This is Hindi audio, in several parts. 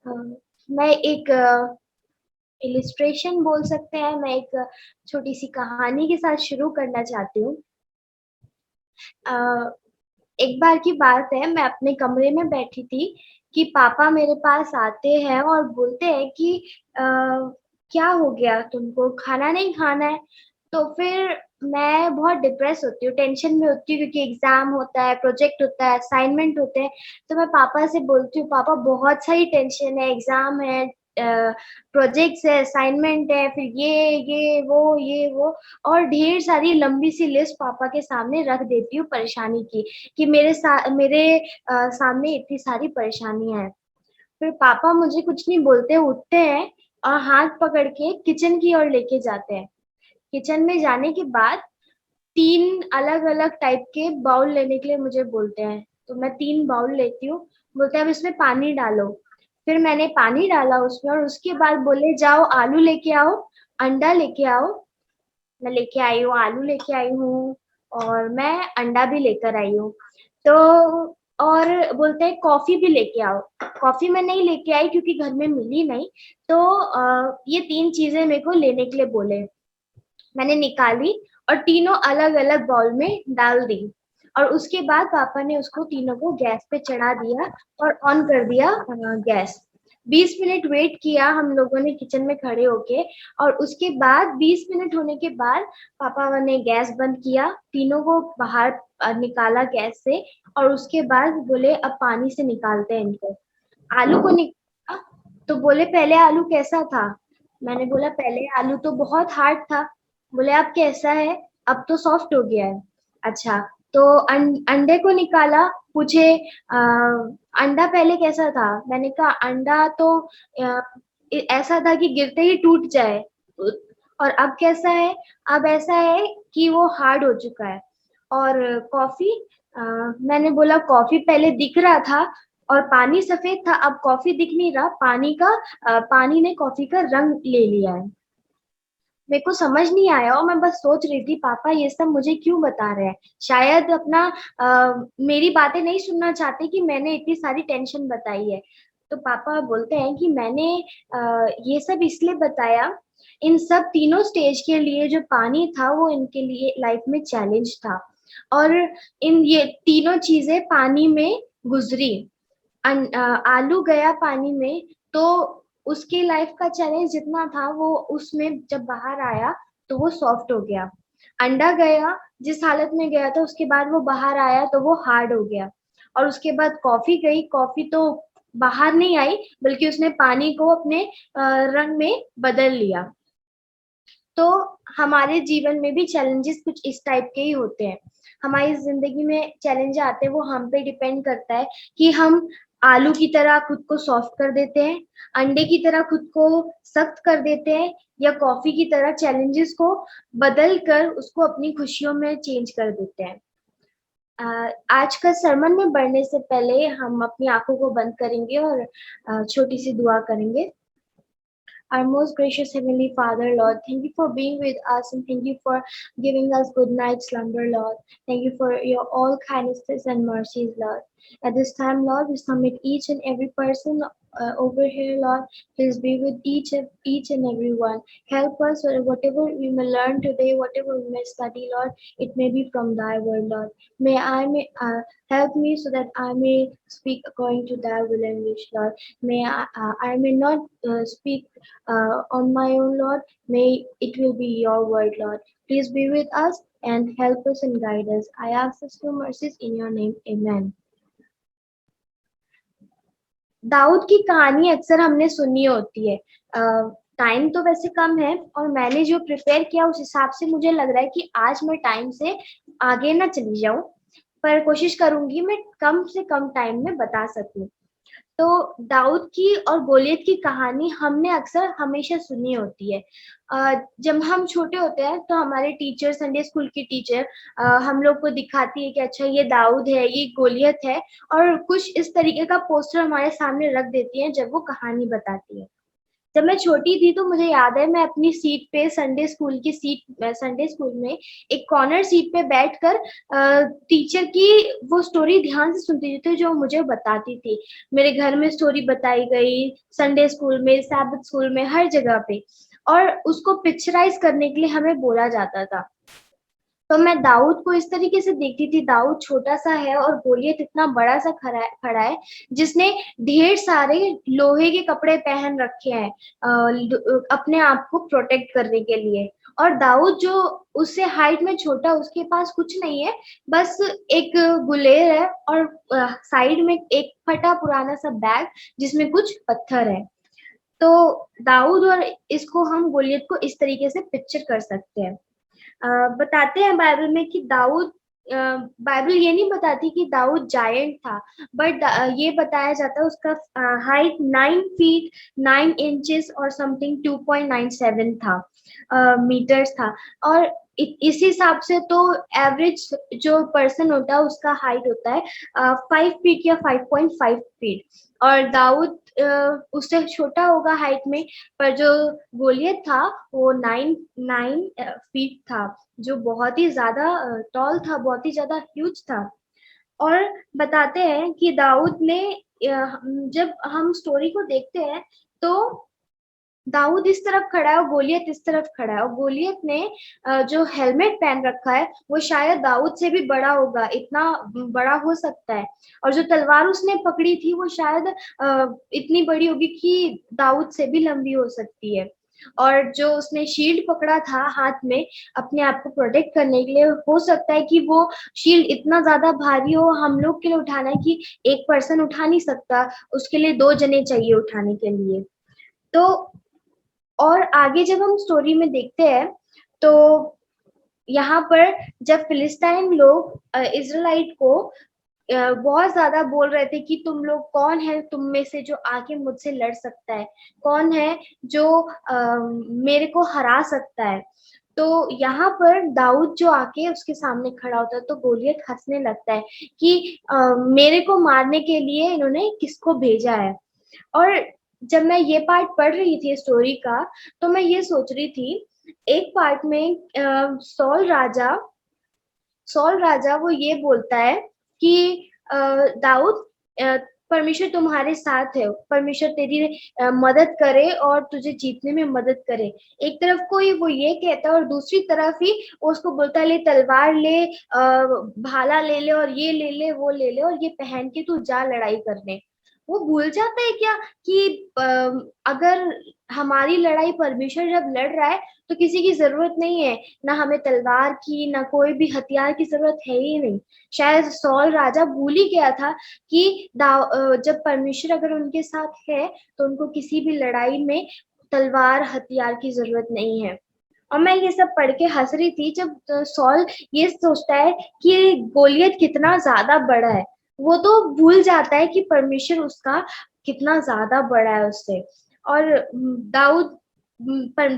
अ, मैं एक इलिस्ट्रेशन बोल सकते हैं, मैं एक छोटी-सी कहानी के साथ शुरू करना चाहती हूँ। अ, एक बार की बात है, मैं अपने कमरे में बैठी थी कि पापा मेरे पास आते हैं और बोलते हैं कि अ, "क्या हो गया तुमको? खाना नहीं खाना है?" तो फिर मैं बहुत डिप्रेस होती हूँ, टेंशन में होती हूँ क्योंकि एग्ज़ाम होता है, प्रोजेक्ट होता है, असाइनमेंट होते हैं। तो मैं पापा से बोलती हूँ, "पापा बहुत सारी टेंशन है, एग्ज़ाम है, अ, प्रोजेक्ट्स है, असाइनमेंट है, फिर ये, वो" और ढेर सारी लंबी सी लिस्ट पापा के सामने रख देती हूँ परेशानी की, कि मेरे सामने इतनी सारी परेशानियाँ हैं। फिर पापा मुझे कुछ नहीं बोलते, उठते हैं और हाथ पकड़ के किचन की ओर लेके जाते हैं। किचन में जाने के बाद 3 अलग-अलग टाइप के बाउल लेने के लिए मुझे बोलते हैं। तो मैं 3 बाउल लेती हूँ, बोलते हैं अब इसमें पानी डालो। फिर मैंने पानी डाला उसमें और उसके बाद बोले जाओ आलू लेके आओ, अंडा लेके आओ। मैं लेके आई हूँ, आलू लेके आई हूँ और मैं अंडा भी लेकर आई हूँ। तो और बोलते हैं कॉफ़ी भी लेके आओ। कॉफ़ी मैं नहीं लेके आई क्योंकि घर में मिली नहीं, तो ये 3 चीज़ें मेरे को लेने के लिए बोले। मैंने निकाली और तीनों अलग-अलग बाउल में डाल दी और उसके बाद पापा ने उसको तीनों को गैस पे चढ़ा दिया और ऑन कर दिया गैस। 20 मिनट वेट किया हम लोगों ने किचन में खड़े होके और उसके बाद 20 मिनट होने के बाद पापा ने गैस बंद किया, तीनों को बाहर निकाला गैस से और उसके बाद बोले अब पानी से निकालते हैं इनको। आलू को निकाला तो बोले पहले आलू कैसा था? मैंने बोला पहले आलू तो बहुत हार्ड था। बोले अब कैसा है? अब तो सॉफ्ट हो गया है। अच्छा, तो अंडे को निकाला, पूछे अंडा पहले कैसा था? मैंने कहा अंडा तो अ, ऐसा था कि गिरते ही टूट जाए। उ और अब कैसा है? अब ऐसा है कि वो हार्ड हो चुका है। और कॉफ़ी अ, मैंने बोला कॉफ़ी पहले दिख रहा था और पानी सफ़ेद था, अब कॉफ़ी दिख नहीं रहा, पानी ने कॉफ़ी का रंग ले लिया है। मेरे को समझ नहीं आया और मैं बस सोच रही थी पापा ये सब मुझे क्यों बता रहे हैं? शायद मेरी बातें नहीं सुनना चाहते कि मैंने इतनी सारी टेंशन बताई है। तो पापा बोलते हैं कि मैंने ये सब इसलिए बताया, इन सब तीनों स्टेज के लिए जो पानी था वो इनके लिए लाइफ में चैलेंज था और इन ये तीनों चीज़ें पानी में गुज़री। आलू गया पानी में तो उसकी लाइफ का चैलेंज जितना था वो उसमें जब बाहर आया तो वो सॉफ्ट हो गया। अंडा गया जिस हालत में गया था उसके बाद वो बाहर आया तो वो हार्ड हो गया और उसके बाद कॉफ़ी गई, कॉफ़ी तो बाहर नहीं आई बल्कि उसने पानी को अपने रंग में बदल लिया। तो हमारे जीवन में भी चैलेंजेस कुछ इस टाइप के ही होते हैं। हमारी ज़िंदगी में चैलेंज आते हैं वो हम पे डिपेंड करता है कि हम आलू की तरह खुद को सॉफ्ट कर देते हैं, अंडे की तरह खुद को सख्त कर देते हैं या कॉफ़ी की तरह चैलेंजेस को बदल कर उसको अपनी खुशियों में चेंज कर देते हैं। आज का sermon में बढ़ने से पहले हम अपनी आँखों को बंद करेंगे और छोटी-सी दुआ करेंगे। Our most gracious Heavenly Father, Lord, thank you for being with us and thank you for giving us good night slumber, Lord. Thank you for your all kindnesses and mercies, Lord. At this time, Lord, we submit each and every person over here, Lord. Please be with each and every one. Help us whatever we may learn today, whatever we may study, Lord. It may be from Thy word, Lord. May help me so that I may speak according to Thy will and wish, Lord. I may not speak on my own, Lord. May it will be your word, Lord. Please be with us and help us and guide us. I ask this through mercies in your name. Amen. Dawood की कहानी अक्सर हमने सुनी होती है। टाइम तो वैसे कम है और मैंने जो प्रिपेयर किया उस हिसाब से मुझे लग रहा है कि आज मैं टाइम से आगे ना चली जाऊँ, पर कोशिश करूँगी मैं कम से कम टाइम में बता सकूँ। तो दाऊद की और गोलियत की कहानी हमने अक्सर हमेशा सुनी होती है। जब हम छोटे होते हैं तो हमारे टीचर संडे स्कूल की टीचर हम लोग को दिखाती है कि अच्छा ये दाऊद है, ये गोलियत है और कुछ इस तरीके का पोस्टर हमारे सामने रख देती है जब वो कहानी बताती है। जब मैं छोटी थी तो मुझे याद है मैं अपनी सीट पे संडे स्कूल में एक कॉर्नर सीट पे बैठकर टीचर की वो स्टोरी ध्यान से सुनती थी जो मुझे बताती थी। मेरे घर में स्टोरी बताई गई, संडे स्कूल में, सैबथ स्कूल में, हर जगह पे, और उसको पिक्चराइज करने के लिए हमें बोला जाता था। तो मैं दाऊद को इस तरीके से देखती थी, दाऊद छोटा-सा है और गोलियत इतना बड़ा-सा खड़ा है, जिसने ढेर सारे लोहे के कपड़े पहन रखे हैं अपने आप को प्रोटेक्ट करने के लिए। और दाऊद जो उससे हाइट में छोटा, उसके पास कुछ नहीं है, बस एक गुलेर है और साइड में एक फटा पुराना-सा बैग जिसमें कुछ पत्थर है। तो दाऊद और इसको हम गोलियत को इस तरीके से पिक्चर कर सकते हैं। बताते हैं बाइबल में कि बाइबल ये नहीं बताती कि दाऊद जायंट था, बट ये बताया जाता है उसका हाइट 9 फीट 9 इंचेस और समथिंग 2.97 था, मीटर्स था। और इस हिसाब से तो एवरेज जो पर्सन होता है उसका हाइट होता है 5 फीट या 5.5 फीट। और दाऊद उससे छोटा होगा हाइट में, पर जो गोलियत था वो 9 फीट था, जो बहुत ही ज़्यादा टॉल था, बहुत ही ज़्यादा ह्यूज था। और बताते हैं कि दाऊद ने जब हम स्टोरी को देखते हैं तो दाऊद इस तरफ खड़ा है और गोलियत इस तरफ खड़ा है, और गोलियत ने जो हेलमेट पहन रखा है वो शायद दाऊद से भी बड़ा होगा, इतना बड़ा हो सकता है। और जो तलवार उसने पकड़ी थी वो शायद इतनी बड़ी होगी कि दाऊद से भी लंबी हो सकती है। और जो उसने शील्ड पकड़ा था हाथ में अपने आप को प्रोटेक्ट करने के लिए, हो सकता है कि वो शील्ड इतना ज़्यादा भारी हो हम लोग के लिए उठाना है कि एक पर्सन उठा नहीं सकता, उसके लिए 2 जने चाहिए उठाने के लिए। तो और आगे जब हम स्टोरी में देखते हैं तो यहाँ पर जब फिलिस्तीन लोग इज़राइलिट को बहुत ज़्यादा बोल रहे थे कि तुम लोग कौन है तुम में से जो आके मुझसे लड़ सकता है? कौन है जो मेरे को हरा सकता है? तो यहाँ पर दाऊद जो आके उसके सामने खड़ा होता है तो गोलियत हँसने लगता है कि मेरे को मारने के लिए इन्होंने किसको भेजा है? और जब मैं ये पार्ट पढ़ रही थी स्टोरी का, तो मैं ये सोच रही थी, एक पार्ट में सॉल राजा वो ये बोलता है कि दाऊद, अ, परमेश्वर तुम्हारे साथ है, परमेश्वर तेरी मदद करे और तुझे जीतने में मदद करे। एक तरफ कोई वो ये कहता है और दूसरी तरफ ही वो उसको बोलता है ले तलवार ले, भाला ले ले और ये ले ले, वो ले ले और ये पहन के तू जा लड़ाई करने। वो भूल जाता है क्या कि अगर हमारी लड़ाई परमेश्वर जब लड़ रहा है तो किसी की ज़रूरत नहीं है, ना हमें तलवार की, ना कोई भी हथियार की ज़रूरत है ही नहीं। शायद सॉल राजा भूल ही गया था कि जब परमेश्वर अगर उनके साथ है, तो उनको किसी भी लड़ाई में तलवार, हथियार की ज़रूरत नहीं है। और मैं ये सब पढ़ के हँस रही थी जब सॉल ये सोचता है कि गोलियत कितना ज़्यादा बड़ा है। वो तो भूल जाता है कि परमेश्वर उसका कितना ज़्यादा बड़ा है उससे। और पर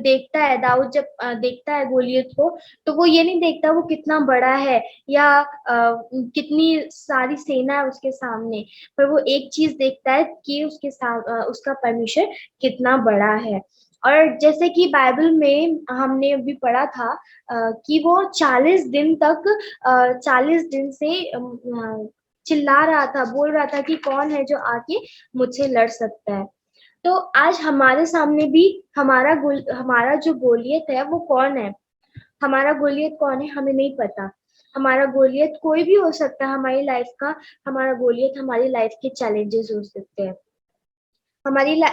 दाऊद जब देखता है गोलियत को, तो वो ये नहीं देखता वो कितना बड़ा है या कितनी सारी सेना है उसके सामने, पर वो एक चीज़ देखता है कि उसका परमेश्वर कितना बड़ा है। और जैसे कि बाइबल में हमने अभी पढ़ा था कि वो 40 दिन तक 40 दिन से चिल्ला रहा था, बोल रहा था कि कौन है जो आके मुझसे लड़ सकता है। तो आज हमारे सामने भी हमारा जो गोलियत है वो कौन है? हमारा गोलियत कौन है हमें नहीं पता। हमारा गोलियत कोई भी हो सकता है हमारी लाइफ का, हमारा गोलियत हमारी लाइफ के चैलेंजेस हो सकते हैं।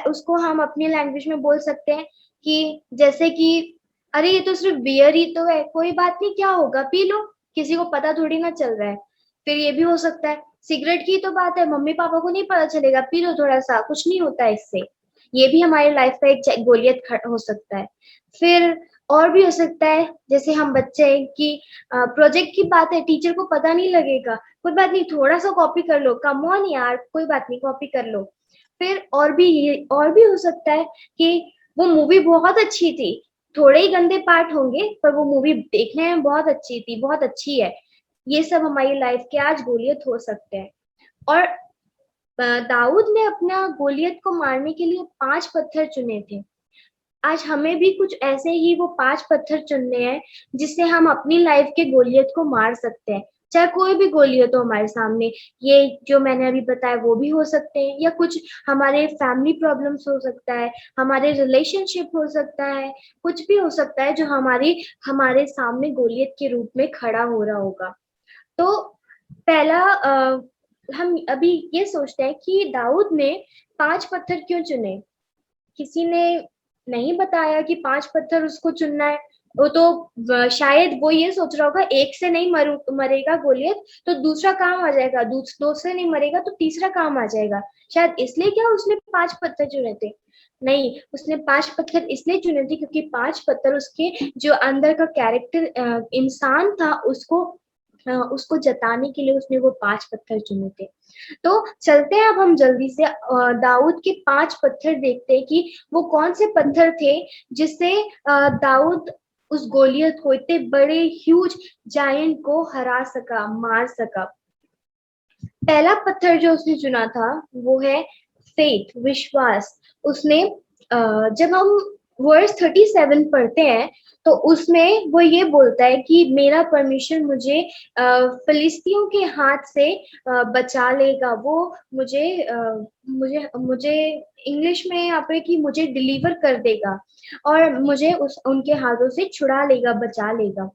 उसको हम अपनी लैंग्वेज में बोल सकते हैं कि जैसे कि अरे ये तो सिर्फ बियर ही तो है, कोई बात नहीं क्या होगा पी लो, किसी को पता थोड़ी ना चल रहा है। फिर ये भी हो सकता है सिगरेट की तो बात है, मम्मी-पापा को नहीं पता चलेगा, पी लो थोड़ा-सा, कुछ नहीं होता है इससे। ये भी हमारी लाइफ का एक गोलियत हो सकता है। फिर और भी हो सकता है जैसे हम बच्चे हैं कि प्रोजेक्ट की बात है, टीचर को पता नहीं लगेगा, कोई बात नहीं थोड़ा-सा कॉपी कर लो, कम ऑन यार कोई बात नहीं कॉपी कर लो। फिर और भी हो सकता है कि वो मूवी बहुत अच्छी थी, थोड़े ही गंदे पार्ट होंगे पर वो मूवी देखने में बहुत अच्छी थी, बहुत अच्छी है। ये सब हमारी लाइफ के आज गोलियत हो सकते हैं। और दाऊद ने अपना गोलियत को मारने के लिए 5 पत्थर चुने थे। आज हमें भी कुछ ऐसे ही वो 5 पत्थर चुनने हैं, जिससे हम अपनी लाइफ के गोलियत को मार सकते हैं। चाहे कोई भी गोलियत हो हमारे सामने, ये जो मैंने अभी बताया वो भी हो सकते हैं, या कुछ हमारे फैमिली प्रॉब्लम्स हो सकता है, हमारे रिलेशनशिप हो सकता है, कुछ भी हो सकता है जो हमारे सामने गोलियत के रूप में खड़ा हो रहा होगा। तो पहला हम अभी ये सोचते हैं कि दाऊद ने 5 पत्थर क्यों चुने? किसी ने नहीं बताया कि 5 पत्थर उसको चुनना है। वो तो शायद वो ये सोच रहा होगा, एक से नहीं मरेगा गोलियत तो दूसरा काम आ जाएगा, दो से नहीं मरेगा तो तीसरा काम आ जाएगा। शायद इसलिए क्या उसने 5 पत्थर चुने थे? नहीं, उसने 5 पत्थर इसलिए चुने थे क्योंकि 5 पत्थर उसके जो अंदर का कैरेक्टर इंसान था उसको जताने के लिए उसने वो 5 पत्थर चुने थे। तो चलते हैं अब हम जल्दी से दाऊद के 5 पत्थर देखते हैं कि वो कौन से पत्थर थे जिससे दाऊद उस गोलियत को, इतने बड़े ह्यूज जायंट को हरा सका, मार सका। पहला पत्थर जो उसने चुना था वो है फेथ, विश्वास। उसने जब हम वर्स 37 पढ़ते हैं तो उसमें वो ये बोलता है कि मेरा परमेश्वर मुझे फिलिस्तियों के हाथ से बचा लेगा। वो मुझे मुझे मुझे इंग्लिश में यहाँ पे कि मुझे डिलीवर कर देगा और मुझे उनके हाथों से छुड़ा लेगा, बचा लेगा।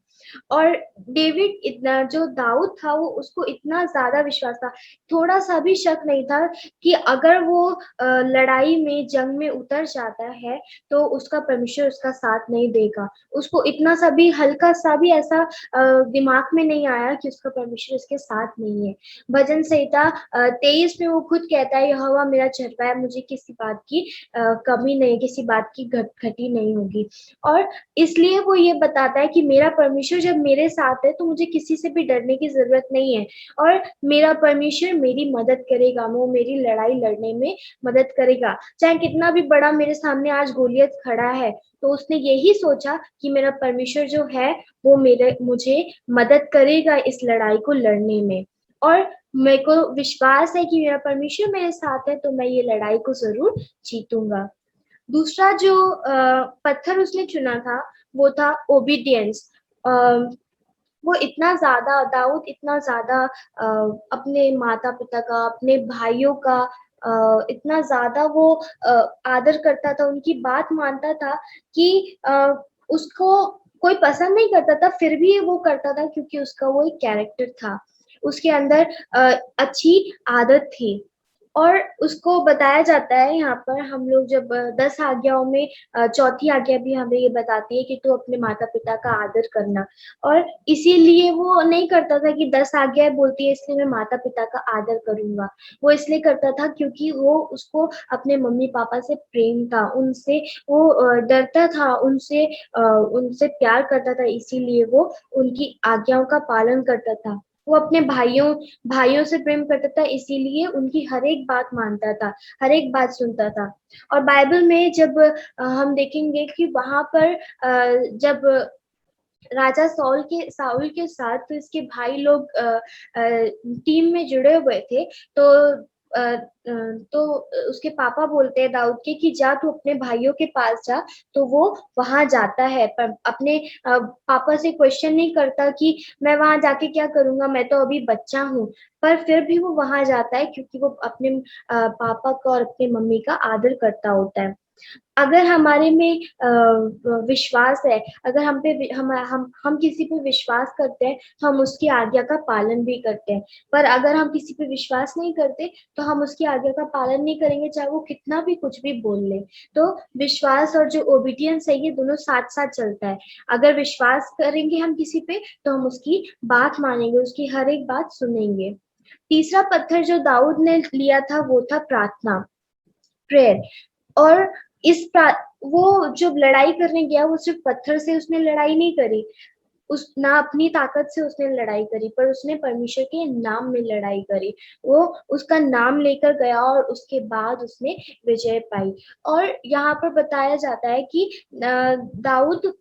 और डेविड इतना, जो दाऊद था वो उसको इतना ज्यादा विश्वास था, थोड़ा सा भी शक नहीं था कि अगर वो लड़ाई में, जंग में उतर जाता है तो उसका परमेश्वर उसका साथ नहीं देगा। उसको इतना सा भी, हल्का सा भी ऐसा दिमाग में नहीं आया कि उसका परमेश्वर उसके साथ नहीं है। भजन संहिता 23 में वो खुद कहता है, यहोवा मेरा चरवाहा है, मुझे किसी बात की कमी नहीं, किसी बात की घटी नहीं होगी। और इसलिए वो ये बताता है कि मेरा परमेश्वर जब मेरे साथ है तो मुझे किसी से भी डरने की जरूरत नहीं है, और मेरा परमेश्वर मेरी मदद करेगा, वो मेरी लड़ाई लड़ने में मदद करेगा। चाहे कितना भी बड़ा मेरे सामने आज गोलियत खड़ा है, तो उसने यही सोचा कि मेरा परमेश्वर जो है वो मुझे मदद करेगा इस लड़ाई को लड़ने में, और मेरे को विश्वास है कि मेरा परमेश्वर मेरे साथ है तो मैं ये लड़ाई को जरूर जीतूंगा। दूसरा जो पत्थर उसने चुना था वो था ओबीडियंस। वो इतना ज्यादा, दाऊद इतना ज्यादा अपने माता पिता का, अपने भाइयों का इतना ज्यादा वो आदर करता था, उनकी बात मानता था कि उसको कोई पसंद नहीं करता था फिर भी वो करता था, क्योंकि उसका वो एक कैरेक्टर था, उसके अंदर अच्छी आदत थी। और उसको बताया जाता है यहाँ पर, हम लोग जब 10 आज्ञाओं में चौथी आज्ञा भी हमें ये बताती है कि तू अपने माता पिता का आदर करना। और इसीलिए वो नहीं करता था कि 10 आज्ञाएं बोलती है इसलिए मैं माता पिता का आदर करूंगा। वो इसलिए करता था क्योंकि वो, उसको अपने मम्मी पापा से प्रेम था, उनसे वो डरता था, उनसे प्यार करता था, इसीलिए वो उनकी आज्ञाओं का पालन करता था। वो अपने भाइयों भाइयों से प्रेम करता था, इसीलिए उनकी हर एक बात मानता था, हर एक बात सुनता था। और बाइबल में जब हम देखेंगे कि वहां पर जब राजा साउल के साथ तो इसके भाई लोग टीम में जुड़े हुए थे, तो अ, अ, तो उसके पापा बोलते हैं दाऊद के कि जा तू अपने भाइयों के पास जा। तो वो वहां जाता है, पर अपने पापा से क्वेश्चन नहीं करता कि मैं वहां जाके क्या करूंगा, मैं तो अभी बच्चा हूँ। पर फिर भी वो वहां जाता है क्योंकि वो अपने पापा का और अपनी मम्मी का आदर करता होता है। अगर हमारे में विश्वास है, अगर हम पे हम किसी पे विश्वास करते हैं तो हम उसकी आज्ञा का पालन भी करते हैं। पर अगर हम किसी पे विश्वास नहीं करते तो हम उसकी आज्ञा का पालन नहीं करेंगे, चाहे वो कितना भी कुछ भी बोल ले। तो विश्वास और जो ओबीडियंस है ये दोनों साथ साथ चलता है। अगर विश्वास करेंगे हम किसी पे तो हम उसकी बात मानेंगे, उसकी हर एक बात सुनेंगे। तीसरा पत्थर जो दाऊद ने लिया था वो था प्रार्थना, प्रेयर। और वो जब लड़ाई करने गया वो सिर्फ पत्थर से उसने लड़ाई नहीं करी, उस ना अपनी ताकत से उसने लड़ाई करी, पर उसने परमेश्वर के नाम में लड़ाई करी। वो उसका नाम लेकर गया और उसके बाद उसने विजय पाई। और यहाँ पर बताया जाता है कि दाऊद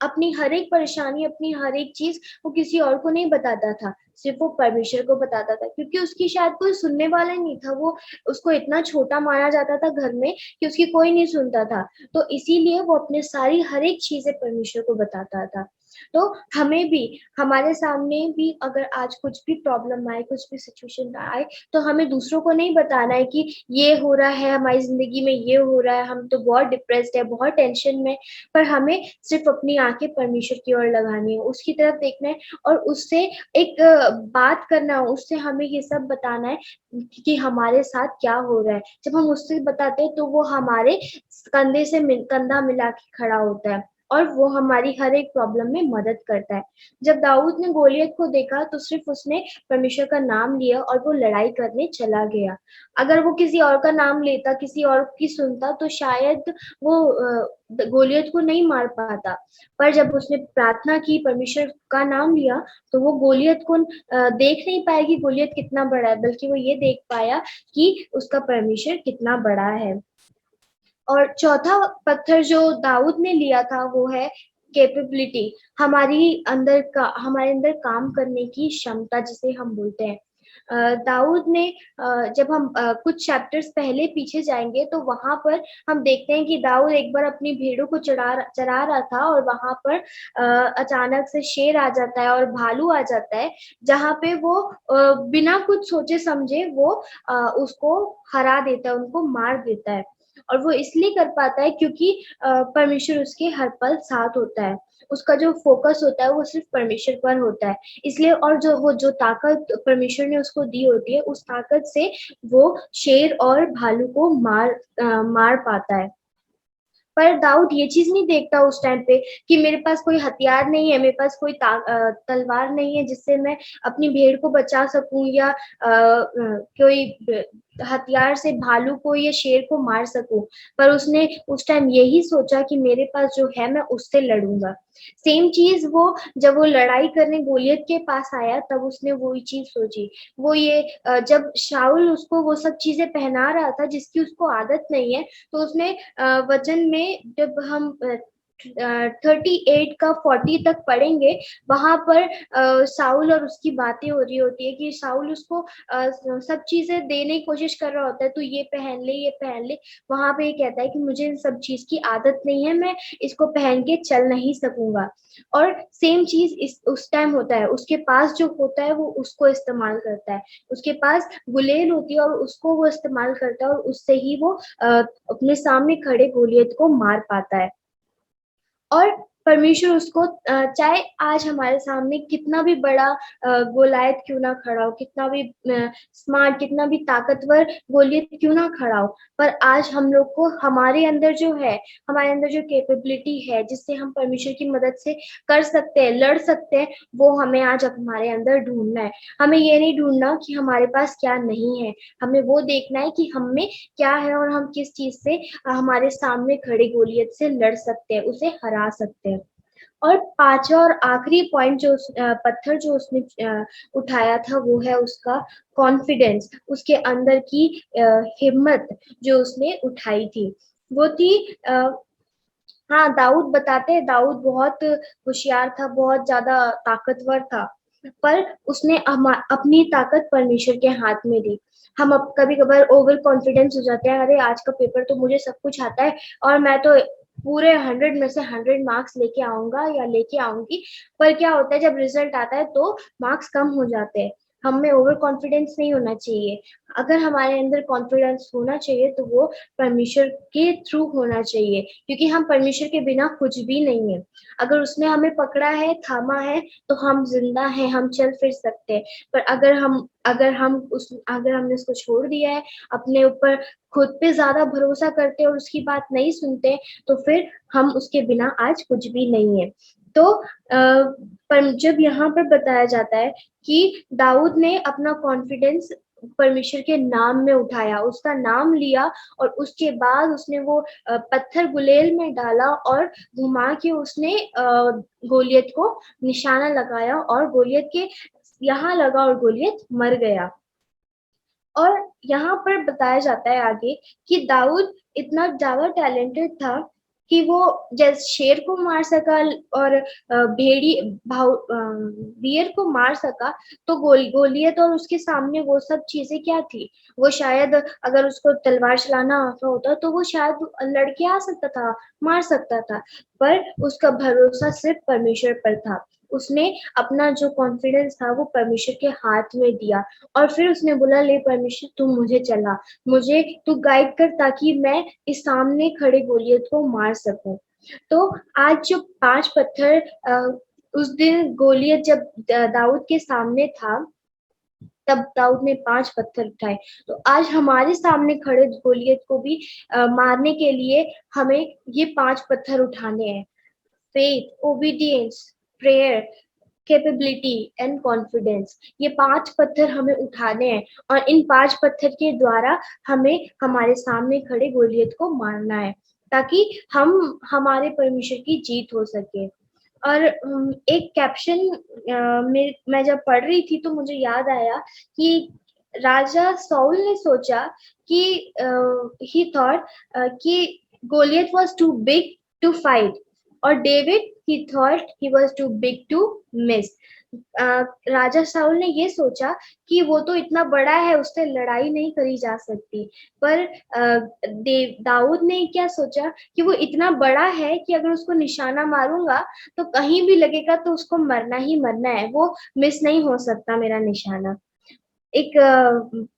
अपनी हर एक परेशानी, अपनी हर एक चीज वो किसी और को नहीं बताता था, सिर्फ वो परमेश्वर को बताता था, क्योंकि उसकी शायद कोई सुनने वाला ही नहीं था। वो उसको इतना छोटा माना जाता था घर में कि उसकी कोई नहीं सुनता था। तो इसीलिए वो अपने सारी हर एक चीजें परमेश्वर को बताता था। तो हमें भी, हमारे सामने भी अगर आज कुछ भी प्रॉब्लम आए, कुछ भी सिचुएशन आए, तो हमें दूसरों को नहीं बताना है कि ये हो रहा है हमारी जिंदगी में, ये हो रहा है, हम तो बहुत डिप्रेस्ड है, बहुत टेंशन में। पर हमें सिर्फ अपनी आंखें परमेश्वर की ओर लगानी है, उसकी तरफ देखना है, और उससे एक बात करना है, उससे हमें ये सब बताना है कि हमारे साथ क्या हो रहा है। जब हम उससे बताते हैं तो वो हमारे कंधे से कंधा मिला के खड़ा होता है, और वो हमारी हर एक प्रॉब्लम में मदद करता है। जब दाऊद ने गोलियत को देखा तो सिर्फ उसने परमेश्वर का नाम लिया और वो लड़ाई करने चला गया। अगर वो किसी और का नाम लेता, किसी और की सुनता, तो शायद वो गोलियत को नहीं मार पाता। पर जब उसने प्रार्थना की, परमेश्वर का नाम लिया, तो वो गोलियत को देख नहीं पाया कि गोलियत कितना बड़ा है, बल्कि वो ये देख पाया कि उसका परमेश्वर कितना बड़ा है। और चौथा पत्थर जो दाऊद ने लिया था वो है कैपेबिलिटी, हमारे अंदर काम करने की क्षमता, जिसे हम बोलते हैं। दाऊद ने जब हम कुछ चैप्टर्स पहले पीछे जाएंगे तो वहां पर हम देखते हैं कि दाऊद एक बार अपनी भेड़ों को चरा रहा था, और वहां पर अचानक से शेर आ जाता है और भालू आ जाता है, जहां पे वो बिना कुछ सोचे समझे वो उसको हरा देता है, उनको मार देता है। और वो इसलिए कर पाता है क्योंकि परमेश्वर उसके हर पल साथ होता है। उसका जो फोकस होता है वो सिर्फ परमेश्वर पर होता है। इसलिए, और जो ताकत परमेश्वर ने उसको दी होती है, उस ताकत से वो शेर और भालू को मार पाता है। पर दाऊद ये चीज नहीं देखता उस टाइम पे कि मेरे पास कोई हथियार नहीं है, मेरे पास कोई तलवार नहीं है जिससे मैं अपनी भेड़ को बचा सकूं, या कोई हथियार से भालू को या शेर को मार सकूं। पर उसने उस टाइम यही सोचा कि मेरे पास जो है मैं उससे लड़ूंगा। सेम चीज वो, जब वो लड़ाई करने गोलियत के पास आया, तब उसने वही चीज सोची। वो ये जब शाऊल उसको वो सब चीजें पहना रहा था जिसकी उसको आदत नहीं है, तो उसने वचन में जब हम 38 का 40 तक पढ़ेंगे, वहां पर साउल और उसकी बातें हो रही होती है कि साउल उसको सब चीजें देने की कोशिश कर रहा होता है, तू ये पहन ले, ये पहन ले। वहां पे ये कहता है कि मुझे इन सब चीज की आदत नहीं है, मैं इसको पहन के चल नहीं सकूंगा। और सेम चीज इस उस टाइम होता है, उसके पास जो होता है वो उसको इस्तेमाल करता है। उसके पास गुलेल होती है और उसको वो इस्तेमाल करता है, और उससे ही वो अपने सामने खड़े गोलियत को मार पाता है। और परमेश्वर उसको चाहे आज हमारे सामने कितना भी बड़ा गोलायत क्यों ना खड़ा हो, कितना भी स्मार्ट, कितना भी ताकतवर गोलियत क्यों ना खड़ा हो, पर आज हम लोग को हमारे अंदर जो है, हमारे अंदर जो कैपेबिलिटी है जिससे हम परमेश्वर की मदद से कर सकते हैं, लड़ सकते हैं, वो हमें आज हमारे अंदर ढूंढना है। हमें ये नहीं ढूंढना कि हमारे पास क्या नहीं है, हमें वो देखना है कि हम में क्या है, और हम किस चीज से हमारे सामने खड़ी गोलियत से लड़ सकते हैं, उसे हरा सकते हैं। और पांचवा और आखिरी पॉइंट जो पत्थर जो उसने उठाया था, वो है उसका कॉन्फिडेंस, उसके अंदर की हिम्मत जो उसने उठाई थी, वो थी हाँ, दाऊद बताते हैं, दाऊद बहुत होशियार था, बहुत ज्यादा ताकतवर था, पर उसने अपनी ताकत परमेश्वर के हाथ में दी। हम अब कभी कभार ओवर कॉन्फिडेंस हो जाते हैं, अरे आज का पेपर तो मुझे सब कुछ आता है, और मैं तो पूरे 100 में से 100 मार्क्स लेके आऊंगा या लेके आऊंगी। पर क्या होता है, जब रिजल्ट आता है तो मार्क्स कम हो जाते हैं। हम में ओवर कॉन्फिडेंस नहीं होना चाहिए। अगर हमारे अंदर कॉन्फिडेंस होना चाहिए तो वो परमेश्वर के थ्रू होना चाहिए, क्योंकि हम परमेश्वर के बिना कुछ भी नहीं है। अगर उसने हमें पकड़ा है, थामा है, तो हम जिंदा हैं, हम चल फिर सकते हैं। पर अगर हमने उसको छोड़ दिया है, अपने ऊपर खुद पे ज्यादा भरोसा करते और उसकी बात नहीं सुनते, तो फिर हम उसके बिना आज कुछ भी नहीं है। तो पर जब यहाँ पर बताया जाता है कि दाऊद ने अपना कॉन्फिडेंस परमेश्वर के नाम में उठाया, उसका नाम लिया, और उसके बाद उसने वो पत्थर गुलेल में डाला और घुमा के उसने गोलियत को निशाना लगाया, और गोलियत के यहाँ लगा और गोलियत मर गया। और यहाँ पर बताया जाता है आगे कि दाऊद इतना ज्यादा टैलेंटेड था कि वो जैसे शेर को मार सका और बियर को मार सका, तो गोलियत और उसके सामने वो सब चीजें क्या थी। वो शायद अगर उसको तलवार चलाना आता होता तो वो शायद लड़के आ सकता था, मार सकता था, पर उसका भरोसा सिर्फ परमेश्वर पर था। उसने अपना जो कॉन्फिडेंस था वो परमेश्वर के हाथ में दिया, और फिर उसने बोला, ले परमेश्वर तू मुझे चला, मुझे तू गाइड कर, ताकि मैं इस सामने खड़े गोलियत को मार सकूं। तो आज जो 5 पत्थर उस दिन गोलियत जब दाऊद के सामने था, तब दाऊद ने 5 पत्थर उठाए। तो आज हमारे सामने खड़े गोलियत को भी मारने के लिए हमें ये 5 पत्थर उठाने हैं। Faith, obedience, prayer, capability and confidence, ये 5 पत्थर हमें उठाने हैं, और इन 5 पत्थर के द्वारा हमें हमारे सामने खड़े गोलियत को मारना है, ताकि हम हमारे परमेश्वर की जीत हो सके। और एक कैप्शन मैं जब पढ़ रही थी तो मुझे याद आया कि राजा साउल ने सोचा कि ही थॉट कि Goliath was too big to fight, और David he thought he was too big to miss. राजा साउल ने ये सोचा कि वो तो इतना बड़ा है, उससे लड़ाई नहीं करी जा सकती, पर दाऊद ने क्या सोचा कि वो इतना बड़ा है कि अगर उसको निशाना मारूंगा तो कहीं भी लगेगा तो उसको मरना ही मरना है, वो मिस नहीं हो सकता मेरा निशाना। एक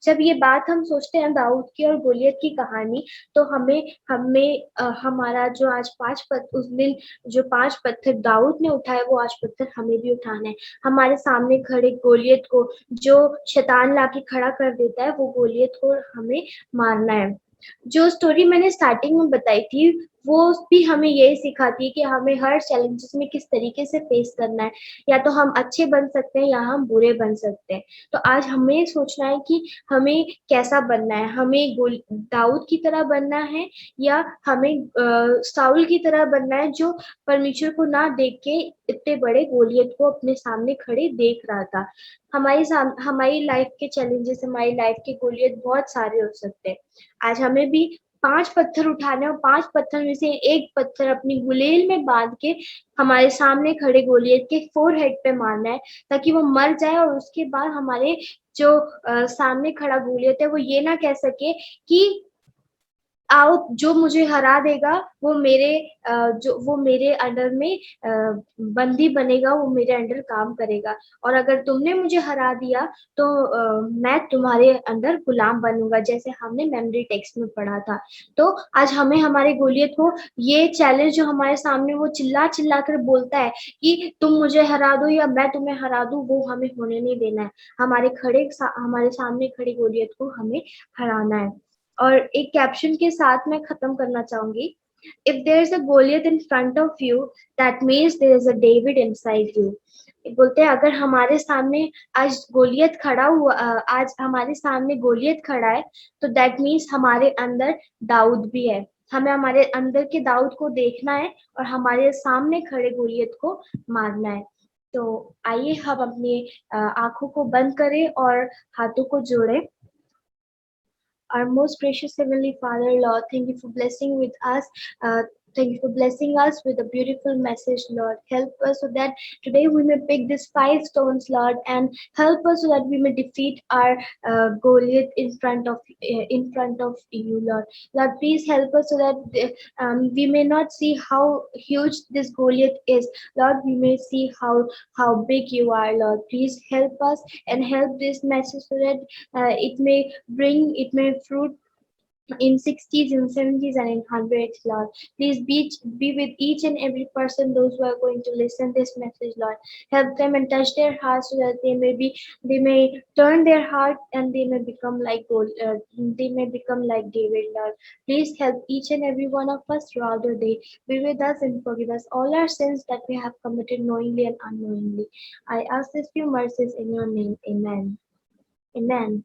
जब ये बात हम सोचते हैं दाऊद की और गोलियत की कहानी, तो हमें हमें हमारा जो आज 5 पत्थर उस दिन जो 5 पत्थर दाऊद ने उठाए, वो आज पत्थर हमें भी उठाना है। हमारे सामने खड़े गोलियत को, जो शैतान लाके खड़ा कर देता है, वो गोलियत को हमें मारना है। जो स्टोरी मैंने स्टार्टिंग में बताई थी, वो भी हमें यही सिखाती है कि हमें हर चैलेंजेस में किस तरीके से फेस करना है। या तो हम अच्छे बन सकते हैं या हम बुरे बन सकते हैं। तो आज हमें सोचना है कि हमें कैसा बनना है, हमें दाऊद की तरह बनना है, या हमें साउल की तरह बनना है, जो परमेश्वर को ना देख के इतने बड़े गोलियत को अपने सामने खड़े देख रहा था। हमारी लाइफ के चैलेंजेस, हमारी लाइफ के गोलियत बहुत सारे हो सकते हैं। आज हमें भी 5 पत्थर उठाने, और 5 पत्थर में से एक पत्थर अपनी गुलेल में बांध के हमारे सामने खड़े गोलियत के फोरहेड पे मारना है, ताकि वो मर जाए, और उसके बाद हमारे जो सामने खड़ा गोलियत है वो ये ना कह सके कि आओ, जो मुझे हरा देगा वो मेरे अंडर में बंदी बनेगा, वो मेरे अंडर काम करेगा, और अगर तुमने मुझे हरा दिया तो मैं तुम्हारे अंदर गुलाम बनूंगा, जैसे हमने मेमोरी टेक्स्ट में पढ़ा था। तो आज हमें हमारे गोलियत को, ये चैलेंज जो हमारे सामने वो चिल्ला चिल्ला कर बोलता है कि तुम मुझे हरा दो या मैं तुम्हें हरा दूं, वो हमें होने नहीं देना है। हमारे सामने खड़ी गोलियत को हमें हराना है। और एक कैप्शन के साथ मैं खत्म करना चाहूंगी, if there is a Goliath in front of you, that means there is a David inside you. बोलते हैं अगर हमारे सामने आज हमारे सामने गोलियत खड़ा है, तो दैट मीन्स हमारे अंदर दाऊद भी है। हमें हमारे अंदर के दाऊद को देखना है और हमारे सामने खड़े गोलियत को मारना है। तो आइए हम अपनी आंखों को बंद करें और हाथों को जोड़ें। Our most gracious Heavenly Father, Lord, thank you for blessing with us. Thank you for blessing us with a beautiful message, Lord. Help us so that today we may pick these 5 stones, Lord, and help us so that we may defeat our Goliath in front of you, Lord. Lord, please help us so that we may not see how huge this Goliath is, Lord. We may see how big you are, Lord. Please help us and help this message so that it may fruit in 60s, in 70s, and in hundreds, Lord. Please be with each and every person, those who are going to listen this message, Lord. Help them and touch their hearts so that they may turn their heart and they may become like they may become like David, Lord. Please help each and every one of us throughout the day. Be with us and forgive us all our sins that we have committed knowingly and unknowingly. I ask this few mercies in your name. Amen. Amen.